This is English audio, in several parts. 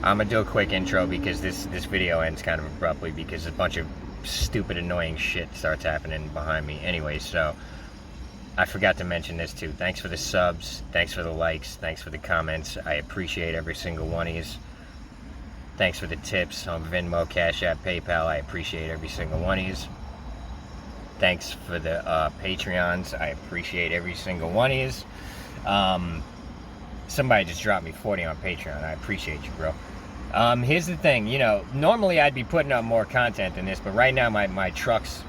I'm gonna do a quick intro because this video ends kind of abruptly because a bunch of stupid, annoying shit starts happening behind me. Anyway, so I forgot to mention this too. Thanks for the subs, thanks for the likes, thanks for the comments. I appreciate every single one of yous. Thanks for the tips on Venmo, Cashapp, PayPal. I appreciate every single one of yous. Thanks for the Patreons. I appreciate every single one of yous. Somebody just dropped me 40 on Patreon. I appreciate you, bro. Here's the thing, you know, normally I'd be putting up more content than this, but right now my truck's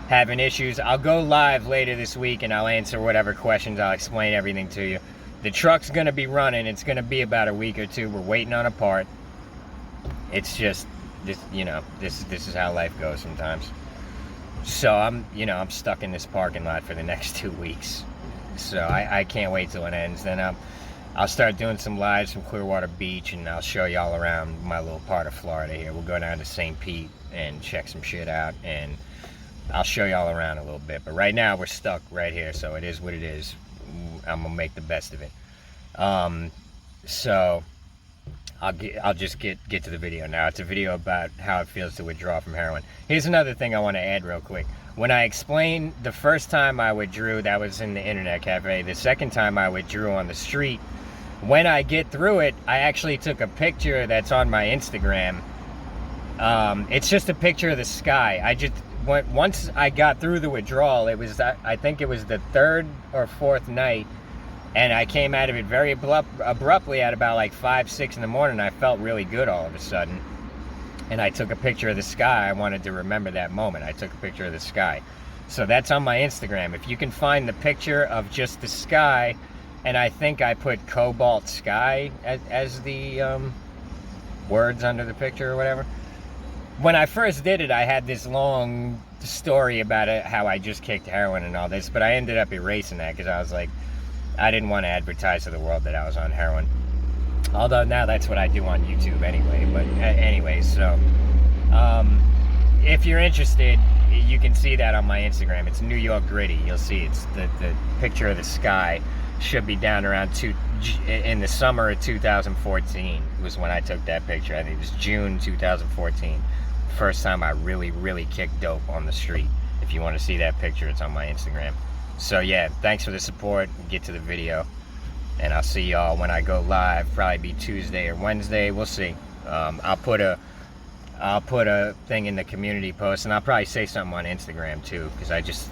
having issues. I'll go live later this week and I'll answer whatever questions. I'll explain everything to you. The truck's gonna be running. It's gonna be about a week or two. We're waiting on a part. It's just this, you know, this is how life goes sometimes. So I'm stuck in this parking lot for the next 2 weeks. So I can't wait till it ends. Then I'll start doing some lives from Clearwater Beach, and I'll show y'all around my little part of Florida here. We'll go down to St. Pete and check some shit out, and I'll show y'all around a little bit. But right now we're stuck right here, so it is what it is. I'm gonna make the best of it. So I'll just get to the video now. It's a video about how it feels to withdraw from heroin. Here's another thing I want to add real quick. When I explained the first time I withdrew, that was in the internet cafe. The second time I withdrew on the street, when I get through it, I actually took a picture that's on my Instagram. It's just a picture of the sky. Once I got through the withdrawal, it was, I think it was the third or fourth night, and I came out of it very abruptly at about like 5, 6 in the morning. I felt really good all of a sudden. And I took a picture of the sky. I wanted to remember that moment. I took a picture of the sky. So that's on my Instagram. If you can find the picture of just the sky, and I think I put cobalt sky as the words under the picture or whatever. When I first did it, I had this long story about it, how I just kicked heroin and all this, but I ended up erasing that because I was like, I didn't want to advertise to the world that I was on heroin. Although now that's what I do on YouTube anyway. But anyway, so if you're interested, you can see that on my Instagram. It's New York Gritty. You'll see it's the picture of the sky should be down around in the summer of 2014 was when I took that picture. I think it was June 2014. First time I really kicked dope on the street. If you want to see that picture, it's on my Instagram. So yeah, thanks for the support. We'll get to the video, and I'll see y'all when I go live. Probably be Tuesday or Wednesday. We'll see. I'll put a thing in the community post, and I'll probably say something on Instagram too, because I just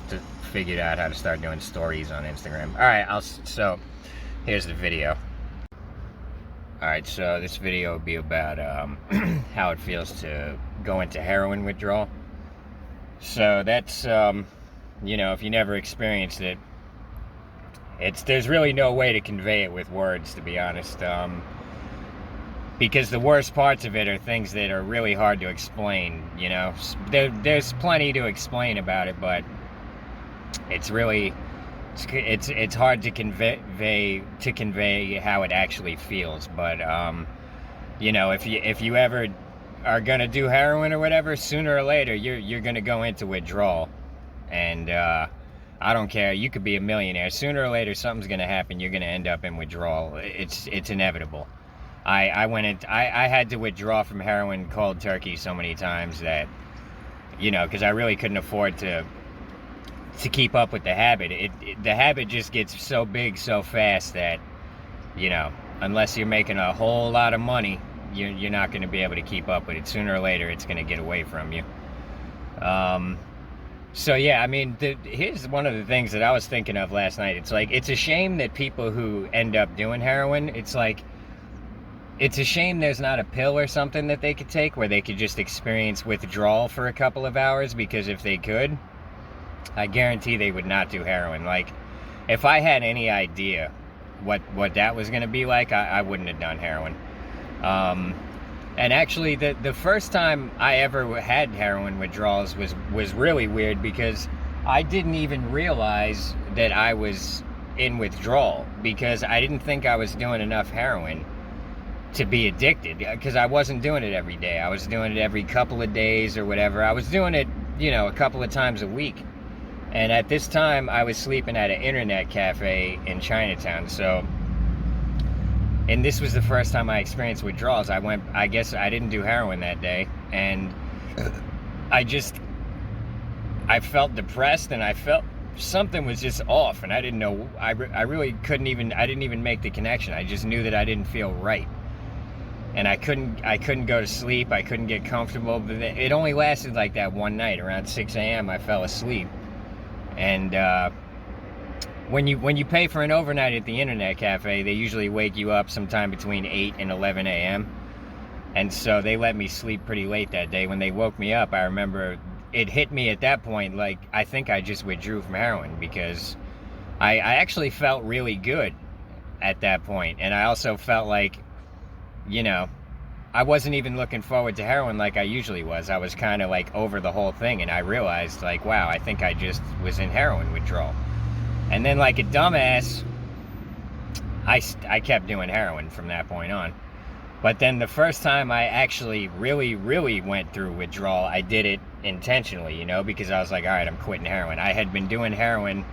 figured out how to start doing stories on Instagram. All right, so here's the video. All right, so this video will be about how it feels to go into heroin withdrawal. So that's you know, if you never experienced it, there's really no way to convey it with words, to be honest. Because the worst parts of it are things that are really hard to explain, you know. There's plenty to explain about it, but it's really, it's hard to convey how it actually feels. But you know, if you ever are gonna do heroin or whatever, sooner or later you're gonna go into withdrawal. And I don't care, you could be a millionaire, sooner or later something's gonna happen. You're gonna end up in withdrawal. It's inevitable. I had to withdraw from heroin cold turkey so many times that, you know, because I really couldn't afford to keep up with the habit. The habit just gets so big so fast that, you know, unless you're making a whole lot of money, you're not going to be able to keep up with it. Sooner or later it's going to get away from you. So yeah, I mean, here's one of the things that I was thinking of last night. It's like, it's a shame that people who end up doing heroin, it's like, it's a shame there's not a pill or something that they could take where they could just experience withdrawal for a couple of hours, because if they could, I guarantee they would not do heroin. Like, if I had any idea what that was going to be like, I wouldn't have done heroin. And actually, the first time I ever had heroin withdrawals was really weird, because I didn't even realize that I was in withdrawal, because I didn't think I was doing enough heroin to be addicted, because I wasn't doing it every day. I was doing it every couple of days or whatever. I was doing it, you know, a couple of times a week. And at this time, I was sleeping at an internet cafe in Chinatown. So And this was the first time I experienced withdrawals. I guess I didn't do heroin that day, and I felt depressed, and I felt something was just off, and I didn't know. I really couldn't even. I didn't even make the connection. I just knew that I didn't feel right, and I couldn't go to sleep. I couldn't get comfortable. But it only lasted like that one night. Around 6 a.m. I fell asleep, and when you pay for an overnight at the internet cafe, they usually wake you up sometime between 8 and 11 a.m. And so they let me sleep pretty late that day. When they woke me up, I remember it hit me at that point, like, I think I just withdrew from heroin, because I actually felt really good at that point. And I also felt like, you know, I wasn't even looking forward to heroin like I usually was. I was kind of like over the whole thing, and I realized, like, wow, I think I just was in heroin withdrawal. And then, like a dumbass, I kept doing heroin from that point on. But then the first time I actually really, really went through withdrawal, I did it intentionally, you know, because I was like, all right, I'm quitting heroin. I had been doing heroin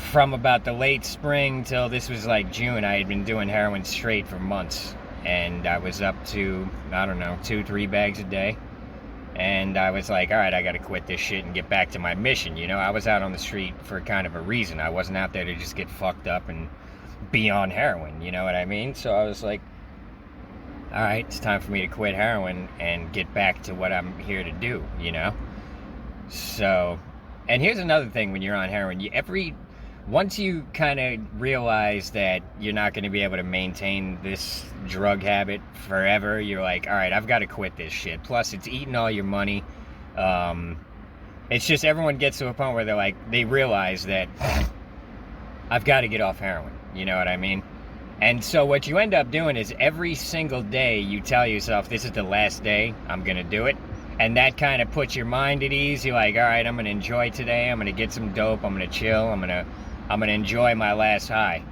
from about the late spring till this was like June. I had been doing heroin straight for months. And I was up to, I don't know, 2-3 bags a day. And I was like, all right, I got to quit this shit and get back to my mission. You know, I was out on the street for kind of a reason. I wasn't out there to just get fucked up and be on heroin. You know what I mean? So I was like, all right, it's time for me to quit heroin and get back to what I'm here to do, you know? So, and here's another thing when you're on heroin. Once you kind of realize that you're not going to be able to maintain this drug habit forever, you're like, all right, I've got to quit this shit. Plus, it's eating all your money. It's just everyone gets to a point where they realize that I've got to get off heroin. You know what I mean? And so what you end up doing is every single day you tell yourself, this is the last day, I'm going to do it. And that kind of puts your mind at ease. You're like, all right, I'm going to enjoy today. I'm going to get some dope. I'm going to chill. I'm going to enjoy my last high.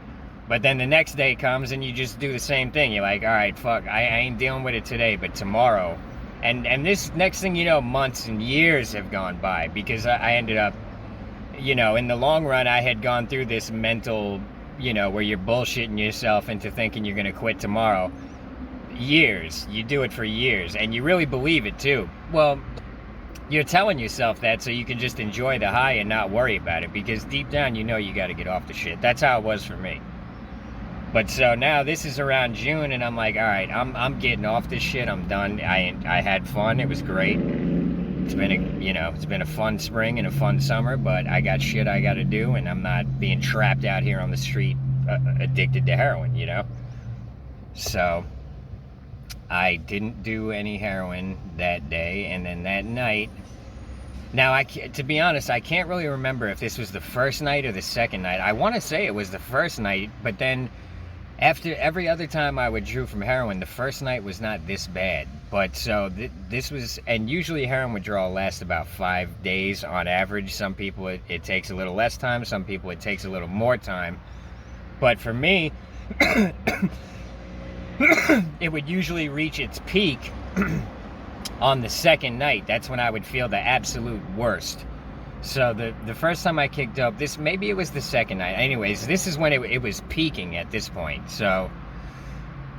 But then the next day comes and you just do the same thing. You're like, all right, fuck, I ain't dealing with it today, but tomorrow. And this next thing you know, months and years have gone by, because I ended up, you know, in the long run, I had gone through this mental, you know, where you're bullshitting yourself into thinking you're going to quit tomorrow. Years. You do it for years, and you really believe it too. Well, you're telling yourself that so you can just enjoy the high and not worry about it, because deep down you know you got to get off the shit. That's how it was for me. But so now this is around June, and I'm like, all right, I'm getting off this shit. I'm done. I had fun. It was great. It's been a fun spring and a fun summer, but I got shit I got to do, and I'm not being trapped out here on the street addicted to heroin, you know? So I didn't do any heroin that day, and then that night, now to be honest, I can't really remember if this was the first night or the second night. I want to say it was the first night, but then after every other time I withdrew from heroin, the first night was not this bad. But so this was, and usually heroin withdrawal lasts about 5 days on average. Some people it takes a little less time, some people it takes a little more time. But for me, it would usually reach its peak on the second night. That's when I would feel the absolute worst. So the first time I kicked up, maybe it was the second night. Anyways, this is when it was peaking at this point. So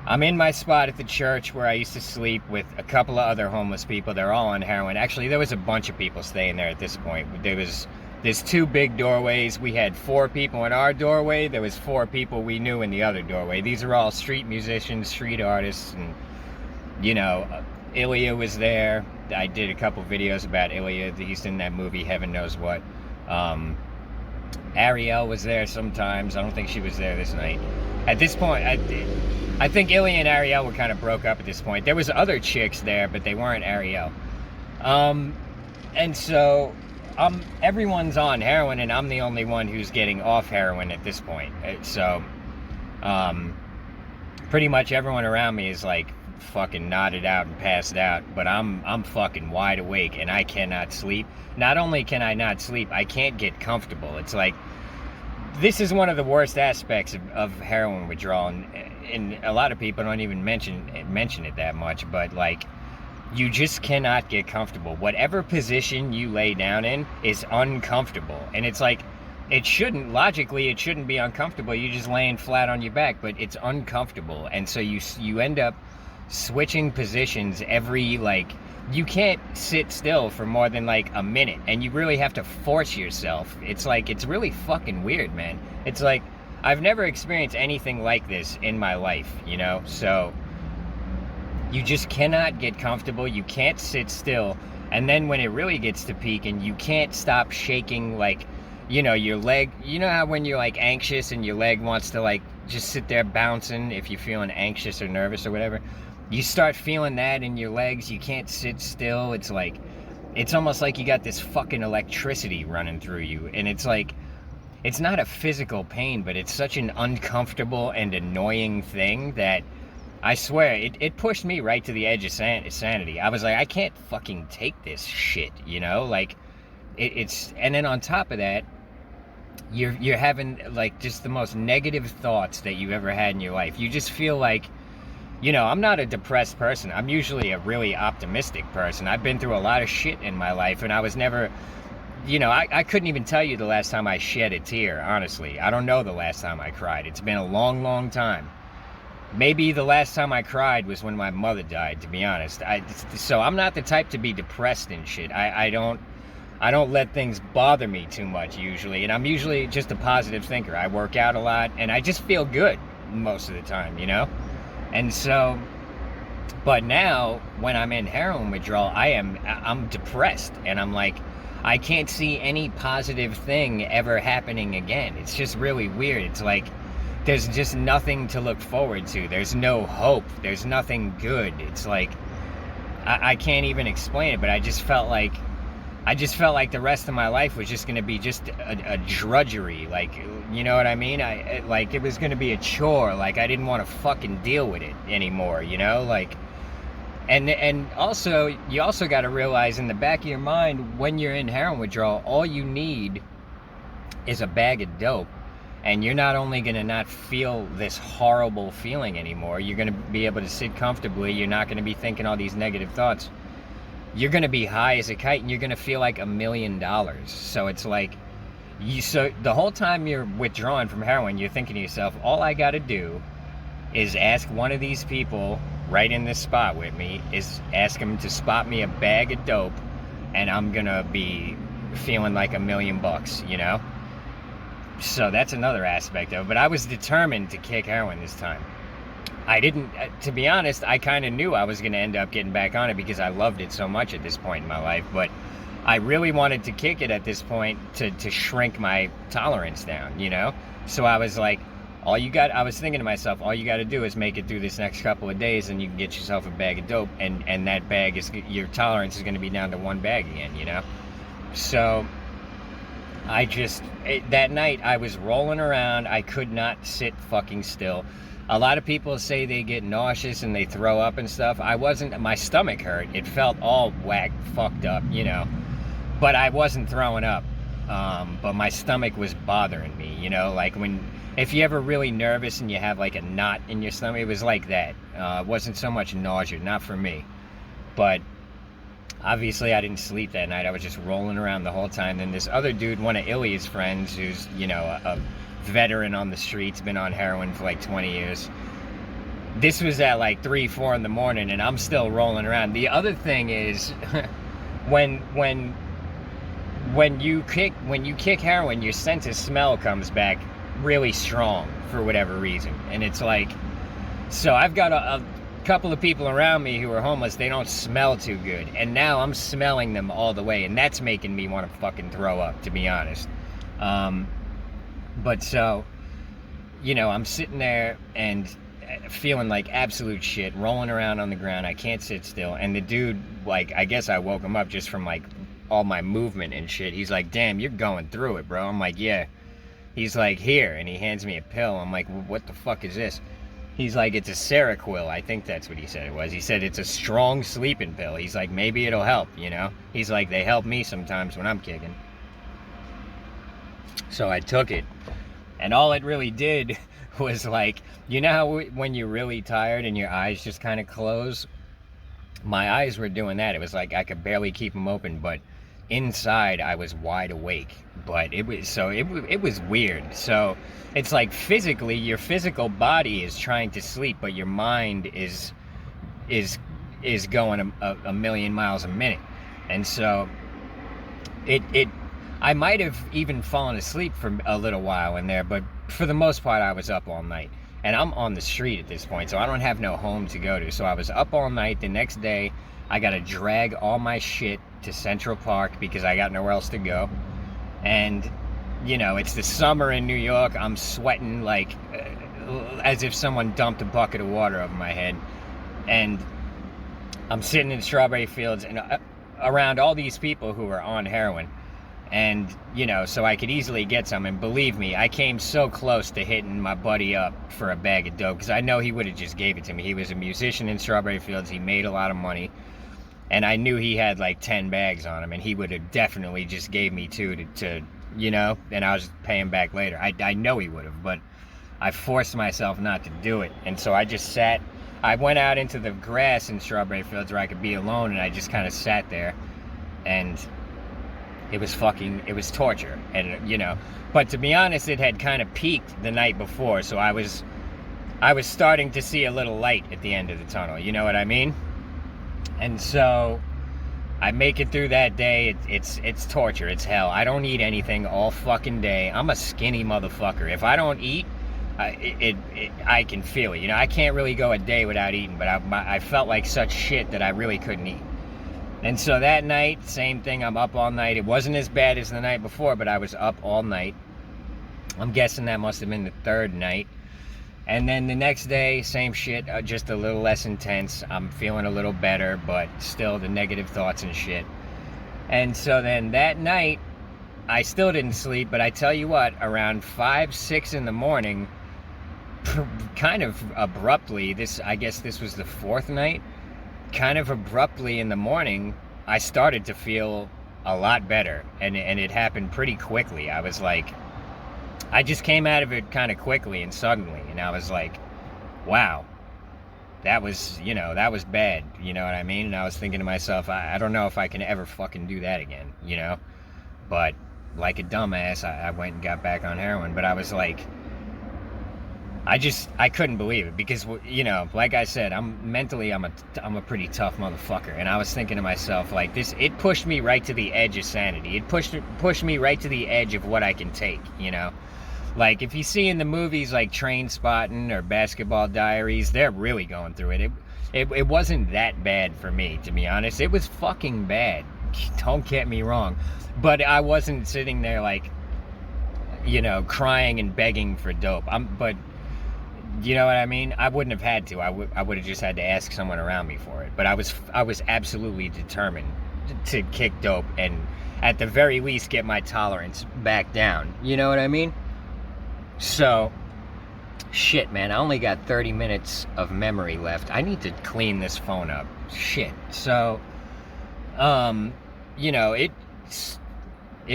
I'm in my spot at the church where I used to sleep with a couple of other homeless people. They're all on heroin. Actually, there was a bunch of people staying there at this point. There's 2 big doorways. We had 4 people in our doorway. There was 4 people we knew in the other doorway. These are all street musicians, street artists, and, you know, Ilya was there. I did a couple videos about Ilya. He's in that movie, Heaven Knows What. Ariel was there sometimes. I don't think she was there this night. At this point, I think Ilya and Ariel were kind of broke up at this point. There was other chicks there, but they weren't Ariel. And so everyone's on heroin, and I'm the only one who's getting off heroin at this point. So pretty much everyone around me is like fucking nodded out and passed out, but I'm fucking wide awake, and I cannot sleep. Not only can I not sleep, I can't get comfortable. It's like, this is one of the worst aspects of heroin withdrawal, and a lot of people don't even mention it that much, but like, you just cannot get comfortable. Whatever position you lay down in is uncomfortable, and it's like, it shouldn't, logically, it shouldn't be uncomfortable. You're just laying flat on your back, but it's uncomfortable. And so you end up switching positions every, like, you can't sit still for more than like a minute, and you really have to force yourself. It's like, it's really fucking weird, man. It's like, I've never experienced anything like this in my life, you know? So you just cannot get comfortable. You can't sit still. And then when it really gets to peak and you can't stop shaking, like, you know, your leg, you know how when you're like anxious and your leg wants to like just sit there bouncing if you're feeling anxious or nervous or whatever, you start feeling that in your legs. You can't sit still. It's like, it's almost like you got this fucking electricity running through you. And it's like, it's not a physical pain, but it's such an uncomfortable and annoying thing that I swear, it pushed me right to the edge of sanity. I was like, I can't fucking take this shit, you know? Like, it's, and then on top of that, you're having, like, just the most negative thoughts that you ever had in your life. You just feel like, you know, I'm not a depressed person. I'm usually a really optimistic person. I've been through a lot of shit in my life, and I was never, you know, I couldn't even tell you the last time I shed a tear, honestly. I don't know the last time I cried. It's been a long, long time. Maybe the last time I cried was when my mother died, to be honest. So I'm not the type to be depressed and shit. I don't let things bother me too much usually. And I'm usually just a positive thinker. I work out a lot and I just feel good most of the time, you know? And so, but now when I'm in heroin withdrawal, I'm depressed, and I'm like, I can't see any positive thing ever happening again. It's just really weird. It's like, there's just nothing to look forward to. There's no hope. There's nothing good. It's like, I can't even explain it, but I just felt like the rest of my life was just going to be just a drudgery. Like, you know what I mean? Like, it was going to be a chore. Like, I didn't want to fucking deal with it anymore, you know? Like, and also, you also got to realize in the back of your mind, when you're in heroin withdrawal, all you need is a bag of dope. And you're not only going to not feel this horrible feeling anymore, you're going to be able to sit comfortably. You're not going to be thinking all these negative thoughts. You're going to be high as a kite, and you're going to feel like $1 million. So it's like, so the whole time you're withdrawing from heroin, you're thinking to yourself, all I got to do is ask one of these people right in this spot with me, is ask them to spot me a bag of dope, and I'm going to be feeling like $1 million, you know? So that's another aspect of it. But I was determined to kick heroin this time. I didn't, to be honest, I kind of knew I was going to end up getting back on it because I loved it so much at this point in my life. But I really wanted to kick it at this point to shrink my tolerance down, you know? So I was like, I was thinking to myself, all you got to do is make it through this next couple of days, and you can get yourself a bag of dope, and that bag is, your tolerance is going to be down to one bag again, you know? So that night I was rolling around. I could not sit fucking still. A lot of people say they get nauseous and they throw up and stuff. I wasn't, my stomach hurt. It felt all fucked up, you know, but I wasn't throwing up. But my stomach was bothering me, you know, like if you're ever really nervous and you have like a knot in your stomach, it was like that. It wasn't so much nausea, not for me, but obviously I didn't sleep that night. I was just rolling around the whole time. Then this other dude, one of Ilya's friends, who's, you know, a veteran on the streets, been on heroin for like 20 years. This was at like 3-4 in the morning, and I'm still rolling around. The other thing is, when you kick heroin, your sense of smell comes back really strong for whatever reason. And it's like, so I've got a couple of people around me who are homeless. They don't smell too good, and now I'm smelling them all the way, and that's making me want to fucking throw up, to be honest. But so, you know, I'm sitting there and feeling like absolute shit, rolling around on the ground. I can't sit still. And the dude, like, I guess I woke him up just from like all my movement and shit. He's like, damn, you're going through it, bro. I'm like, yeah. He's like, here, and he hands me a pill. I'm like, what the fuck is this? He's like, it's a Seroquel. I think that's what he said it was. He said it's a strong sleeping pill. He's like, maybe it'll help, you know? He's like, they help me sometimes when I'm kicking. So I took it, and all it really did was, like, you know how when you're really tired and your eyes just kind of close? My eyes were doing that. It was like I could barely keep them open, but inside I was wide awake. But it was weird. So it's like physically, your physical body is trying to sleep, but your mind is going a million miles a minute. And so I might have even fallen asleep for a little while in there, but for the most part I was up all night. And I'm on the street at this point, so I don't have no home to go to. So I was up all night. The next day I gotta drag all my shit to Central Park because I got nowhere else to go. And, you know, it's the summer in New York. I'm sweating like as if someone dumped a bucket of water over my head. And I'm sitting in strawberry fields and around all these people who are on heroin. And, you know, so I could easily get some. And believe me, I came so close to hitting my buddy up for a bag of dope because I know he would have just gave it to me. He was a musician in strawberry fields. He made a lot of money. And I knew he had like 10 bags on him, and he would have definitely just gave me two to you know, and I was paying back later. I know he would have, but I forced myself not to do it. And so I just sat, I went out into the grass in strawberry fields where I could be alone, and I just kind of sat there, and it was torture. And, you know, but to be honest, it had kind of peaked the night before, so I was starting to see a little light at the end of the tunnel, you know what I mean? And so I make it through that day. It's torture. It's hell. I don't eat anything all fucking day. I'm a skinny motherfucker. If I don't eat, I can feel it. You know, I can't really go a day without eating, but I felt like such shit that I really couldn't eat. And so that night, same thing. I'm up all night. It wasn't as bad as the night before, but I was up all night. I'm guessing that must have been the third night. And then the next day, same shit, just a little less intense. I'm feeling a little better, but still the negative thoughts and shit. And so then that night, I still didn't sleep, but I tell you what, around 5, 6 in the morning, kind of abruptly, I guess this was the fourth night, kind of abruptly in the morning, I started to feel a lot better. And it happened pretty quickly. I was like, I just came out of it kind of quickly and suddenly, and I was like, wow, that was bad, you know what I mean? And I was thinking to myself, I don't know if I can ever fucking do that again, you know? But like a dumbass, I went and got back on heroin, but I was like, I couldn't believe it because, you know, like I said, I'm a pretty tough motherfucker, and I was thinking to myself, like, it pushed me right to the edge of sanity. It pushed me right to the edge of what I can take, you know? Like, if you see in the movies like Trainspotting or Basketball Diaries, they're really going through it. It wasn't that bad for me, to be honest. It was fucking bad. Don't get me wrong. But I wasn't sitting there, like, you know, crying and begging for dope. But, you know what I mean? I wouldn't have had to. I would have just had to ask someone around me for it. But I was absolutely determined to kick dope and, at the very least, get my tolerance back down. You know what I mean? So, shit, man, I only got 30 minutes of memory left. I need to clean this phone up. Shit. So, you know, it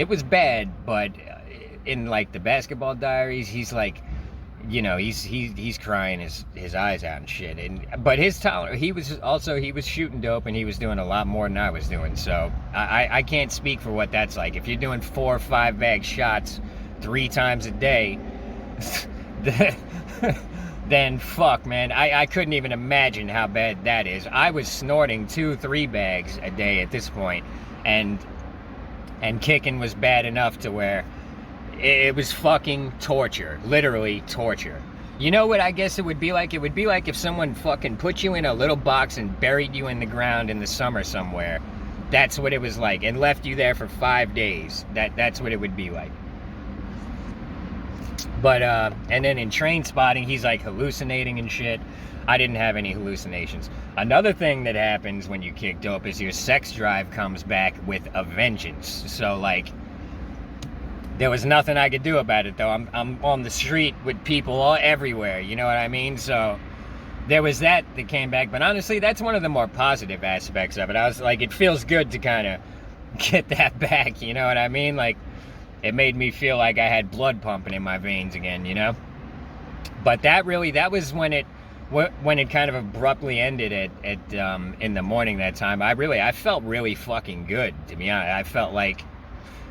was bad, but in, like, the Basketball Diaries, he's like, you know, he's crying his eyes out and shit. But his tolerance, he was shooting dope, and he was doing a lot more than I was doing. So, I can't speak for what that's like. If you're doing 4 or 5 bag shots 3 times a day, then fuck, man, I couldn't even imagine how bad that is. I was snorting 2-3 bags a day at this point, and kicking was bad enough to where it was fucking torture, literally torture. You know what I guess it would be like? It would be like if someone fucking put you in a little box and buried you in the ground in the summer somewhere. That's what it was like, and left you there for 5 days. That's what it would be like. But, and then in Trainspotting, he's like hallucinating and shit. I didn't have any hallucinations. Another thing that happens when you kick dope is your sex drive comes back with a vengeance. So, like, there was nothing I could do about it, though. I'm on the street with people everywhere, you know what I mean? So, there was that came back. But honestly, that's one of the more positive aspects of it. I was like, it feels good to kind of get that back, you know what I mean? Like, it made me feel like I had blood pumping in my veins again, you know? But that was when when it kind of abruptly ended in the morning that time, I felt really fucking good, to be honest.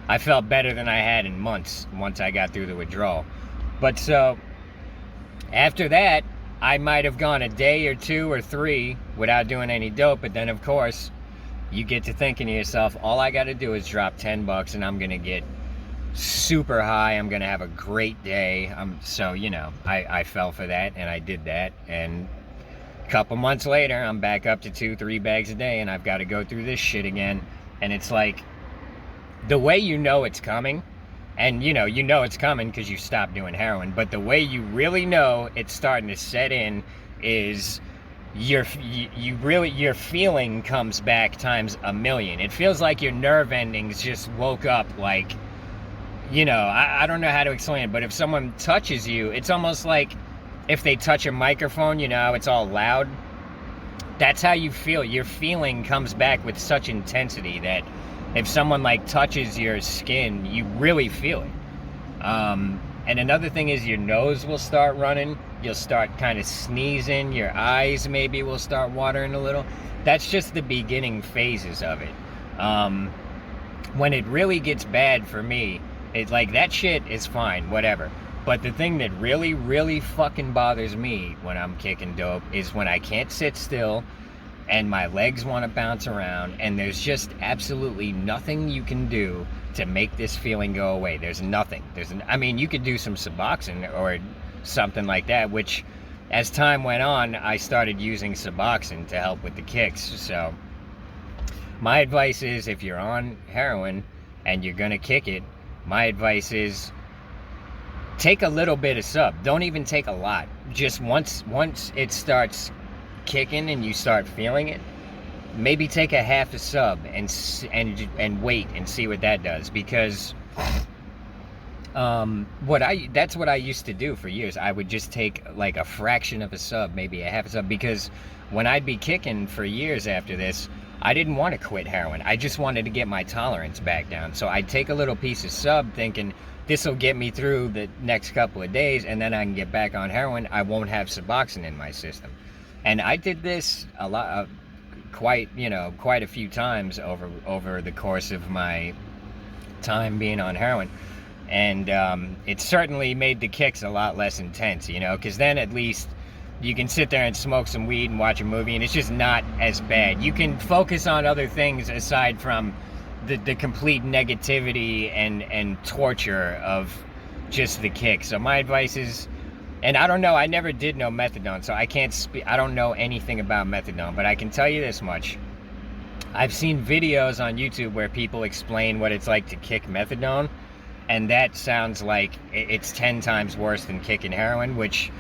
I felt better than I had in months once I got through the withdrawal. But so after that, I might have gone a day or 2 or 3 without doing any dope, but then of course you get to thinking to yourself, all I got to do is drop $10 and I'm gonna get super high. I'm gonna have a great day. So I fell for that and I did that, and a couple months later I'm back up to 2-3 bags a day, and I've got to go through this shit again. And it's like, the way it's coming, and you know it's coming because you stopped doing heroin, but the way you really know it's starting to set in is your feeling comes back times a million. It feels like your nerve endings just woke up. Like, I don't know how to explain it, but if someone touches you, it's almost like if they touch a microphone, it's all loud. That's how you feel. Your feeling comes back with such intensity that if someone like touches your skin, you really feel it. And another thing is your nose will start running. You'll start kind of sneezing. Your eyes maybe will start watering a little. That's just the beginning phases of it. When it really gets bad for me, it's like, that shit is fine, whatever. But the thing that really, really fucking bothers me when I'm kicking dope is when I can't sit still and my legs want to bounce around, and there's just absolutely nothing you can do to make this feeling go away. There's nothing. You could do some Suboxone or something like that, which as time went on, I started using Suboxone to help with the kicks. So my advice is, if you're on heroin and you're gonna kick it, my advice is take a little bit of sub. Don't even take a lot. Just once it starts kicking and you start feeling it, maybe take a half a sub and wait and see what that does. Because that's what I used to do for years. I would just take like a fraction of a sub, maybe a half a sub, because when I'd be kicking for years after this, I didn't want to quit heroin. I just wanted to get my tolerance back down. So I'd take a little piece of sub thinking this will get me through the next couple of days, and then I can get back on heroin. I won't have Suboxone in my system. And I did this a lot, quite a few times over the course of my time being on heroin. And it certainly made the kicks a lot less intense, because then at least you can sit there and smoke some weed and watch a movie, and it's just not as bad. You can focus on other things aside from the complete negativity and torture of just the kick. So my advice is, and I don't know, I never did know methadone, so I can't speak, I don't know anything about methadone, but I can tell you this much. I've seen videos on YouTube where people explain what it's like to kick methadone, and that sounds like it's 10 times worse than kicking heroin, which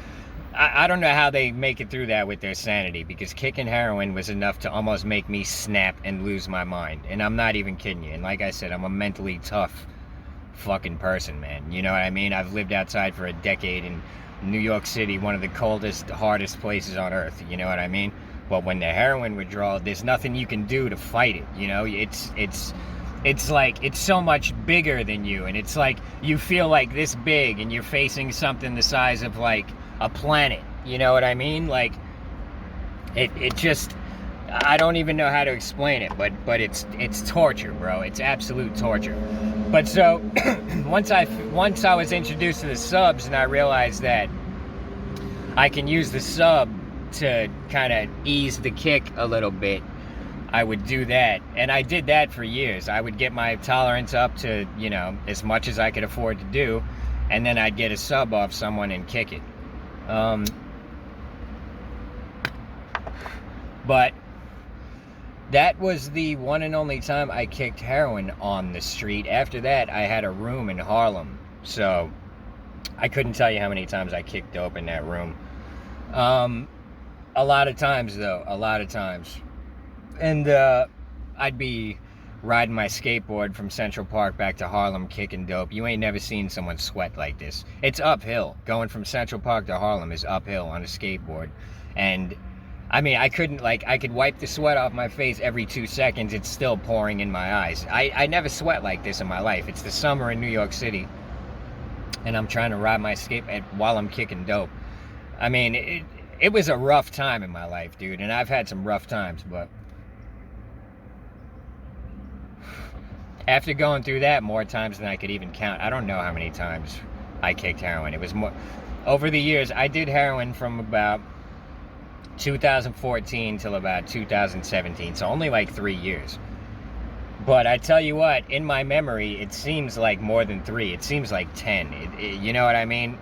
I don't know how they make it through that with their sanity, because kicking heroin was enough to almost make me snap and lose my mind. And I'm not even kidding you. And like I said, I'm a mentally tough fucking person, man. You know what I mean? I've lived outside for a decade in New York City, one of the coldest, hardest places on earth. You know what I mean? But when the heroin withdrawal, there's nothing you can do to fight it. It's like, it's so much bigger than you. And it's like, you feel like this big and you're facing something the size of like a planet. You know what I mean? Like, it just, I don't even know how to explain it, but it's torture, bro. It's absolute torture. But so once I was introduced to the subs and I realized that I can use the sub to kind of ease the kick a little bit, I would do that. And I did that for years. I would get my tolerance up to, as much as I could afford to do, and then I'd get a sub off someone and kick it. But that was the one and only time I kicked heroin on the street. After that, I had a room in Harlem. So I couldn't tell you how many times I kicked dope in that room. A lot of times, though. A lot of times. And I'd be riding my skateboard from Central Park back to Harlem kicking dope. You ain't never seen someone sweat like this. It's uphill. Going from Central Park to Harlem is uphill on a skateboard. And I mean, I could wipe the sweat off my face every 2 seconds. It's still pouring in my eyes. I never sweat like this in my life. It's the summer in New York City, and I'm trying to ride my skateboard while I'm kicking dope. I mean, it was a rough time in my life, dude, and I've had some rough times, but after going through that more times than I could even count, I don't know how many times I kicked heroin. It was more over the years. I did heroin from about 2014 till about 2017, so only like 3 years. But I tell you what, in my memory, it seems like more than 3. It seems like 10. You know what I mean?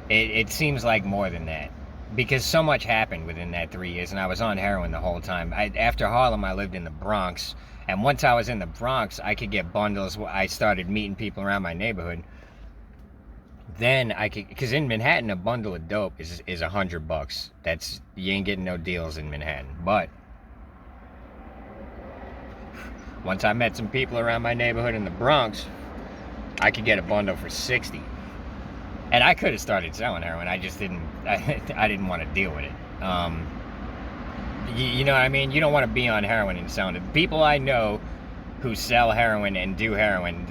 It seems like more than that. Because so much happened within that 3 years, and I was on heroin the whole time. After Harlem, I lived in the Bronx. And once I was in the Bronx, I could get bundles. I started meeting people around my neighborhood. Then I could, because in Manhattan, a bundle of dope is $100. That's, you ain't getting no deals in Manhattan. But once I met some people around my neighborhood in the Bronx, I could get a bundle for 60. And I could have started selling heroin. I just didn't. I didn't want to deal with it. You know what I mean? You don't want to be on heroin and selling it. People I know who sell heroin and do heroin,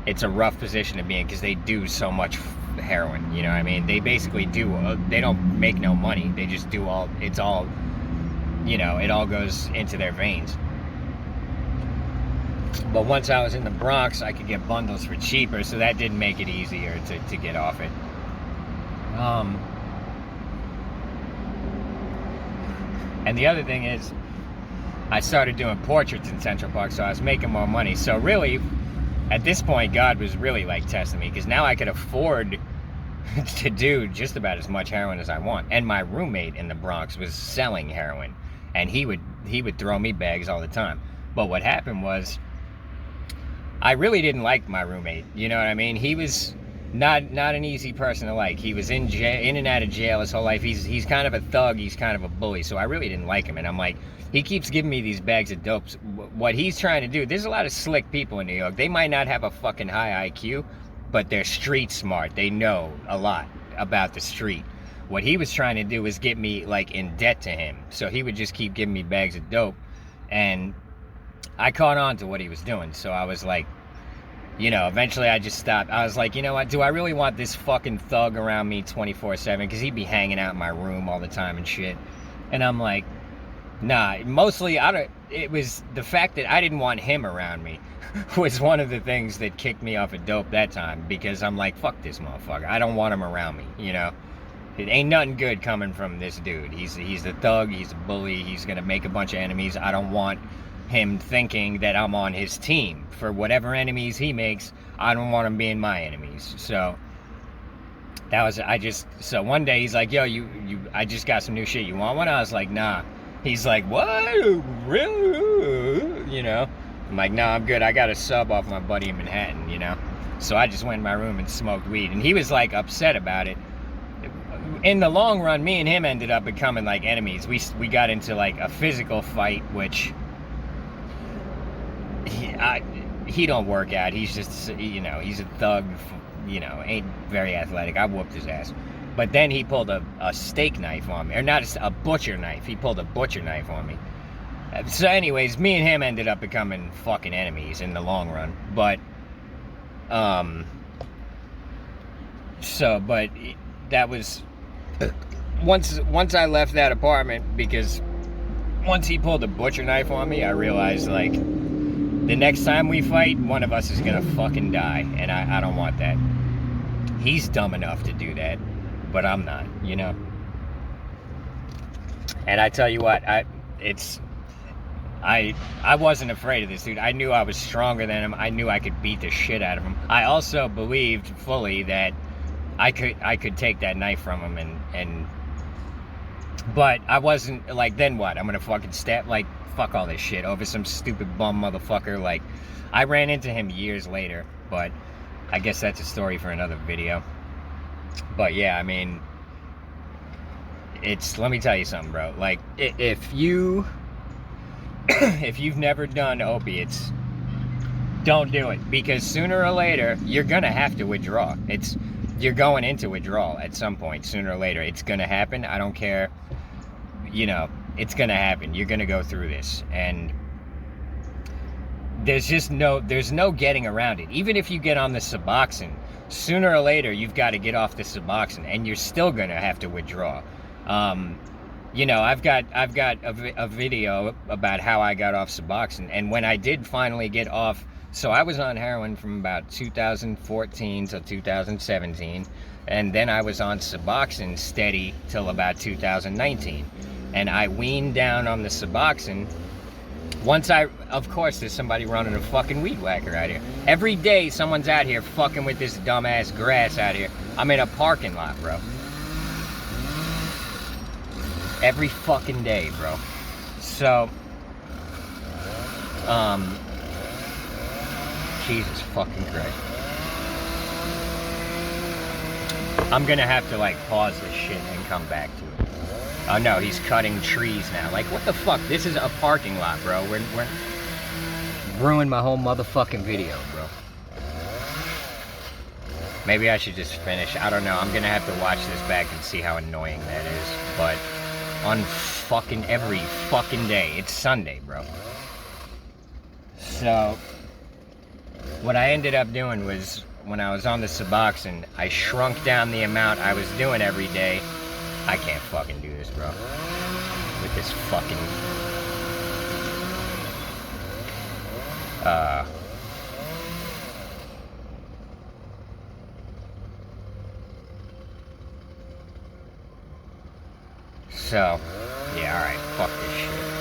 it's a rough position to be in because they do so much heroin. You know what I mean? They basically do. They don't make no money. They just do all. It's all. You know, it all goes into their veins. But once I was in the Bronx, I could get bundles for cheaper, so that did make it easier to get off it. And the other thing is, I started doing portraits in Central Park, so I was making more money. So really, at this point, God was really like testing me, because now I could afford to do just about as much heroin as I want. And my roommate in the Bronx was selling heroin, and he would throw me bags all the time. But what happened was, I really didn't like my roommate. You know what I mean? He was not an easy person to like. He was in and out of jail his whole life. He's kind of a thug. He's kind of a bully. So I really didn't like him. And I'm like, he keeps giving me these bags of dopes. What he's trying to do, there's a lot of slick people in New York. They might not have a fucking high IQ, but they're street smart. They know a lot about the street. What he was trying to do was get me like in debt to him. So he would just keep giving me bags of dope, and I caught on to what he was doing. So I was like, you know, eventually I just stopped. I was like, you know what, do I really want this fucking thug around me 24/7? Because he'd be hanging out in my room all the time and shit. And I'm like, nah. Mostly, it was the fact that I didn't want him around me was one of the things that kicked me off of dope that time. Because I'm like, fuck this motherfucker. I don't want him around me, you know? It ain't nothing good coming from this dude. He's a thug. He's a bully. He's going to make a bunch of enemies. I don't want him thinking that I'm on his team. For whatever enemies he makes, I don't want him being my enemies. So that was, so one day he's like, yo, I just got some new shit. You want one? I was like, nah. He's like, what? Really? You know? I'm like, nah, I'm good. I got a sub off my buddy in Manhattan, you know? So I just went in my room and smoked weed. And he was like upset about it. In the long run, me and him ended up becoming like enemies. We got into like a physical fight, which he don't work out. He's just, you know, he's a thug, you know, ain't very athletic. I whooped his ass. But then he pulled a steak knife on me, or not a butcher knife. He pulled a butcher knife on me. So anyways, me and him ended up becoming fucking enemies in the long run. But but that was once I left that apartment, because once he pulled a butcher knife on me, I realized, like, the next time we fight, one of us is gonna fucking die, and I don't want that. He's dumb enough to do that, but I'm not, you know? And I tell you what, I wasn't afraid of this dude. I knew I was stronger than him. I knew I could beat the shit out of him. I also believed fully that I could take that knife from him, but I wasn't, like, then what? I'm gonna fucking stab, like, fuck all this shit over some stupid bum motherfucker. Like, I ran into him years later, but I guess that's a story for another video. But yeah, I mean, let me tell you something, bro. Like, if you've never done opiates, don't do it, because sooner or later you're gonna have to withdraw. You're going into withdrawal at some point, sooner or later. It's gonna happen. I don't care, you know, it's gonna happen. You're gonna go through this, and there's no getting around it. Even if you get on the Suboxone sooner or later you've got to get off the Suboxone, and you're still gonna have to withdraw. You know, I've got a video about how I got off Suboxone, and when I did finally get off, so I was on heroin from about 2014 to 2017, and then I was on Suboxone steady till about 2019, and I weaned down on the Suboxone. Once of course, there's somebody running a fucking weed whacker out here. Every day, someone's out here fucking with this dumbass grass out here. I'm in a parking lot, bro. Every fucking day, bro. So, Jesus fucking Christ. I'm gonna have to, like, pause this shit and come back to it. Oh no, he's cutting trees now. Like, what the fuck? This is a parking lot, bro. We're ruined my whole motherfucking video, bro. Maybe I should just finish. I don't know. I'm gonna have to watch this back and see how annoying that is. But on fucking every fucking day. It's Sunday, bro. So, what I ended up doing was, when I was on the Suboxone, I shrunk down the amount I was doing every day. I can't fucking do this, bro. With this fucking... So, yeah, alright, fuck this shit.